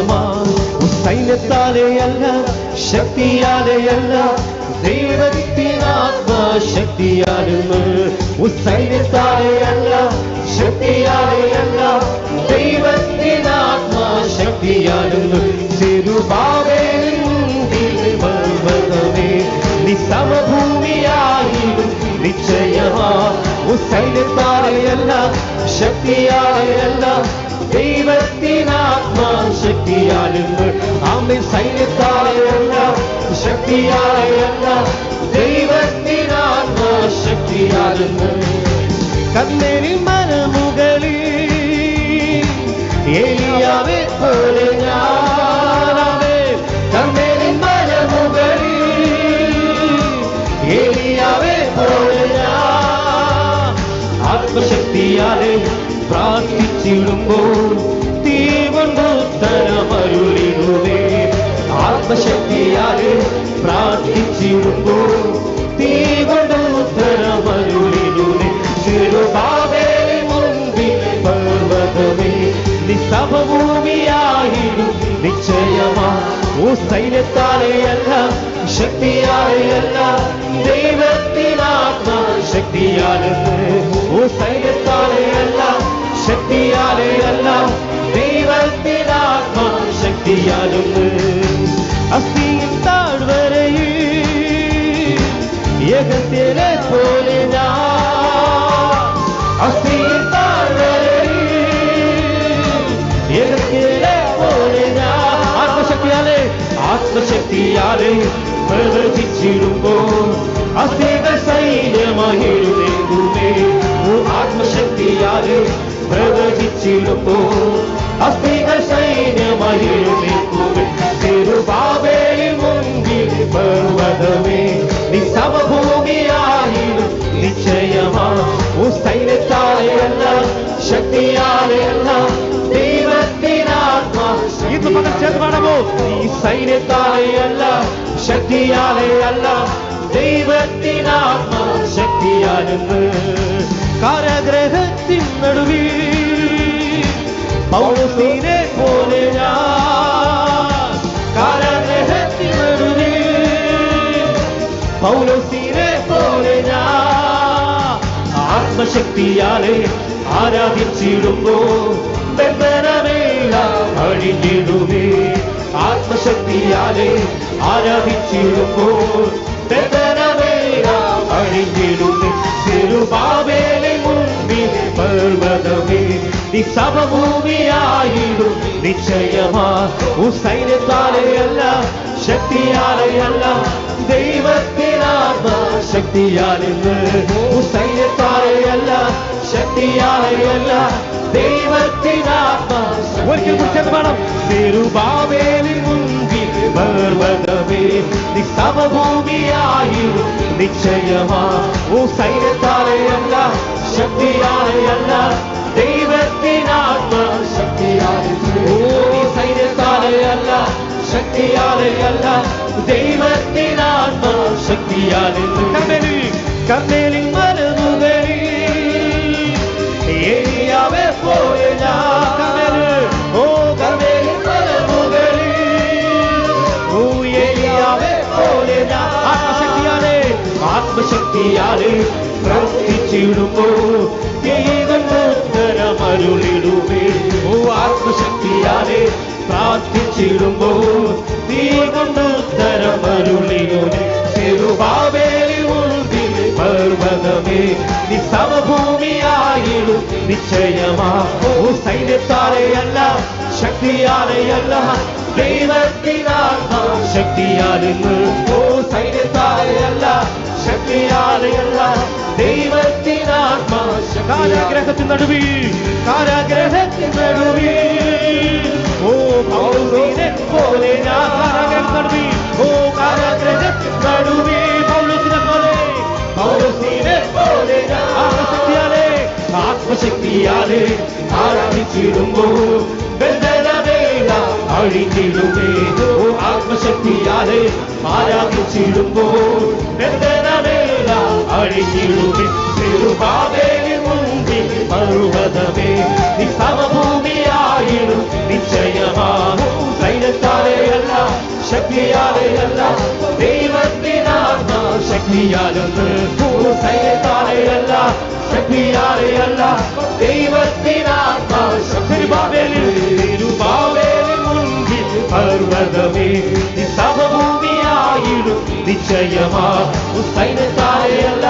നിശ്ചയമാ സൈന്യത്താലെയല്ല ശക്തിയാലെയല്ല ദൈവത്തിനാത്മശക്തിയാലെന്ന് സൈന്യത്താലെയല്ല ശക്തിയാലെയല്ല ദൈവത്തിനാത്മശക്തിയാലെന്ന് ചെറുബാബേലിൻ മുൻപിൽ പർവ്വതമേ നീ സമഭൂമിയായിടും നിശ്ചയമാ സൈന്യത്താലെയല്ല ശക്തിയാലെയല്ല ദൈവത്തിനാത്മശക്തിയാലെന്ന് ആമേൻ സൈന്യത്താലെയല്ല ശക്തിയാലെയല്ല ദൈവത്തിനാത്മശക്തിയാലെന്ന് കർമ്മേലിൻ മലമുകളിൽ ഏലിയാവെ പോലെ ഞാനാവേ കർമ്മേലിൻ മലമുകളിൽ ഏലിയാവെ പോലെ ഞാൻ ആത്മശക്തിയാലെ പ്രാർത്ഥിച്ചിടുമ്പോൾ തീ കൊണ്ട് ഉത്തരമരുളിടുവേ ആത്മശക്തിയാലെ പ്രാർത്ഥിച്ചിടുമ്പോൾ തീ കൊണ്ട് ഉത്തരമരുളിടുവേ ചെറുബാബേലിൻ മുൻപിൽ പർവ്വതമേ നീ സമഭൂമിയായിടും നിശ്ചയമാ സൈന്യത്താലെയല്ല ശക്തിയാലെയല്ല ദൈവത്തിനാത്മശക്തിയാലെന്ന് സൈന്യത്താലെയല്ല ശക്തിയാലെയല്ല ദൈവത്തിനാത്മശക്തിയാലെന്ന് അസ്ഥിയിൽ താഴ്വരയിൽ യഗത്തിലെ പോലെ ഞാൻ അസ്ഥിയിൽ താഴ്വരയിൽ യഗത്തിലെ പോലെ ഞാൻ ആത്മശക്തിയാലെ പ്രവചിച്ചിടുമ്പോൾ അസ്ഥികൾ സൈന്യമായിരുന്നേ ആത്മശക്തിയാലെ പ്രവചിച്ചിടുമ്പോൾ അസ്ഥികൾ സൈന്യമായിരുന്നേ ചെറുബാബേലിൻ മുൻപിൽ പർവ്വതമേ നീ സമഭൂമിയായിടും നിശ്ചയമാ സൈന്യത്താലെയല്ല ശക്തിയാലെയല്ല ദൈവത്തിനാത്മാ ഇന്ന് പകൽ ചേർന്ന് പാടാമോ ഈ സൈന്യത്താലെയല്ല ശക്തിയാലെയല്ല ദൈവത്തിനാത്മാ ശക്തിയാലെന്ന് കാരാഗ്രഹത്തിൻ നടുവിൽ പൗലോസിനെ പോലെ ഞാൻ കാരാഗ്രഹത്തിൻ നടുവിൽ പൗലോസിനെ പോലെ ഞാൻ ആത്മശക്തിയാലെ ആരാധിച്ചിടുമ്പോൾ ബന്ധനമെല്ലാം അഴിഞ്ഞിടുവേ ആത്മശക്തിയാലെ ആരാധിച്ചിടുമ്പോൾ ബന്ധനമെല്ലാം അഴിഞ്ഞിടുവേ ചെറുബാബേലിൻ മുൻപിൽ പർവ്വതമേ നീ സമഭൂമിയായിടും നിശ്ചയമാ സൈന്യത്താലെയല്ല ശക്തിയാലെയല്ല ദൈവത്തിനാത്മശക്തിയാലെന്ന് സൈന്യത്താലെയല്ല ശക്തിയാലെയല്ല ദൈവത്തിനാത്മശക്തിയാലെന്ന് വേണം ചെറുബാബേലിൻ മുൻപിൽ പർവ്വതമേ നീ സമഭൂമിയായിടും നിശ്ചയമാ സൈന്യത്താലെയല്ല ശക്തിയാലെയല്ല ദൈവത്തിനാത്മശക്തിയാലെന്ന് നീ സൈന്യത്താലെയല്ല ശക്തിയാലെയല്ല ദൈവത്തിനാത്മശക്തിയാലെന്ന് കർമ്മേലിൻ മലമുകളിൽ ഏലിയാവെ പോലെ ഞാൻ കർമ്മേലിൻ മലമുകളിൽ ഏലിയാവെ പോലെ ഞാൻ ആത്മശക്തിയാലെ പ്രവർത്തിച്ചിടുമ്പോൾ ഉത്തരമരുളിടുവേ ആത്മശക്തിയാലെ പ്രാർത്ഥിച്ചിടുമ്പോൾ നീ കൊണ്ട് ഉത്തരമരുളിടുവേ ചെറുബാബേലിൻ മുൻപിൽ പർവ്വതമേ നീ സമഭൂമിയായിടും നിശ്ചയമാ സൈന്യത്താലെയല്ല ശക്തിയാലെയല്ല ദൈവത്തിനാത്മശക്തിയാലെന്ന് സൈന്യത്താലെയല്ല ശക്തിയാലെയല്ല ദൈവത്തിനാത്മശക്തി കാരാഗ്രഹത്തിൻ നടുവിൽ പൗലോസിനെ പോലെ ഞാൻ കാരാഗ്രഹത്തിൻ നടുവിൽ പൗലോസിനെ പോലെ ആത്മശക്തിയാലെ ആരാധിച്ചിടുമ്പോൾ ബന്ധനമെല്ലാം അഴിഞ്ഞിടുമേ ആത്മശക്തിയാലെ ആരാധിച്ചിടുമ്പോൾ ബന്ധനമെല്ലാം അഴിഞ്ഞിടുമേ ചെറുബാബേലിൻ മുൻപിൽ പർവ്വതമേ നീ സമഭൂമിയായിടും നിശ്ചയമാ ശക്തിയാലെ അല്ല ദൈവത്തിനാത്മാ ശക്തിയാലെന്ന് സൈന്യത്താലെ അല്ല ശക്തിയാലെ അല്ല ദൈവത്തിനാത്മാ തിരുബാബേലിൻ മുൻപിൽ പർവ്വതമേ സമഭൂമിയായിടും നിശ്ചയമാ സൈന്യത്താലെ അല്ല